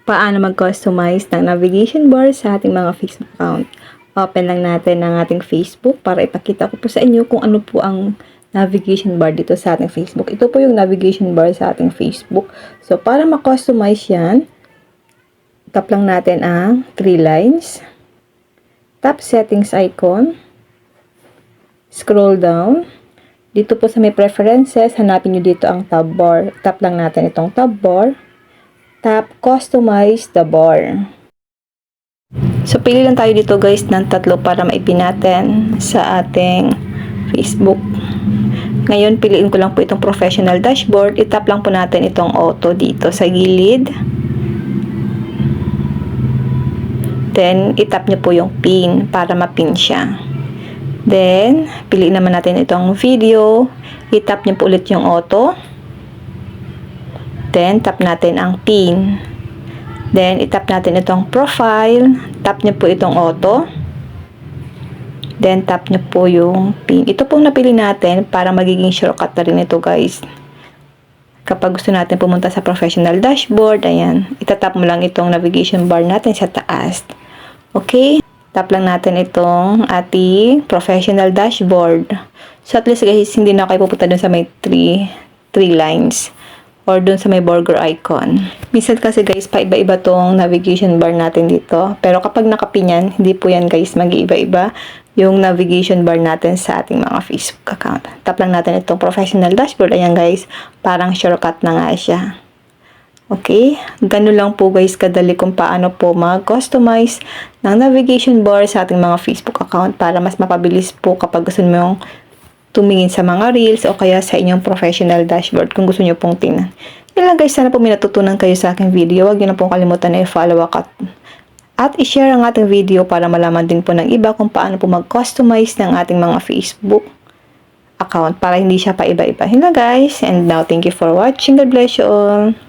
paano mag-customize ng navigation bar sa ating mga Facebook account. Open lang natin ang ating Facebook para ipakita ko po sa inyo kung ano po ang navigation bar dito sa ating Facebook. Ito po yung navigation bar sa ating Facebook. So, para ma-customize yan, tap lang natin ang 3 lines. Tap settings icon. Scroll down. Dito po sa may preferences, hanapin nyo dito ang tab bar. Tap lang natin itong tab bar. Tap customize the bar. So, pili lang tayo dito guys ng 3 para maipin natin sa ating Facebook. Ngayon, piliin ko lang po itong professional dashboard. Itap lang po natin itong auto dito sa gilid. Then, itap nyo po yung pin para mapin siya. Then, piliin naman natin itong video. Itap nyo po ulit yung auto. Then, tap natin ang pin. Then, itap natin itong profile. Tap nyo po itong auto. Then, tap nyo po yung pin. Ito pong napili natin para magiging shortcut na rin ito guys. Kapag gusto natin pumunta sa professional dashboard, ayan, itatap mo lang itong navigation bar natin sa taas. Okay? Tap lang natin itong ating professional dashboard. So, at least guys, hindi na kayo pupunta dun sa may 3 lines. Or dun sa may burger icon. Minsan kasi guys, paiba-iba tong navigation bar natin dito. Pero kapag nakapin yan, hindi po yan guys mag-iiba-iba yung navigation bar natin sa ating mga Facebook account. Tap lang natin itong professional dashboard. Ayan guys, parang shortcut na nga siya. Okay? Ganun lang po guys kadali kung paano po mag-customize ng navigation bar sa ating mga Facebook account para mas mapabilis po kapag gusto mo tumingin sa mga reels o kaya sa inyong professional dashboard kung gusto nyo pong tingnan. Yan lang guys, sana po may natutunan kayo sa aking video. Huwag nyo na pong kalimutan na i-follow at i-share ang ating video para malaman din po ng iba kung paano po mag-customize ng ating mga Facebook account para hindi siya pa iba-iba. Yan lang guys, and now thank you for watching. God bless you all.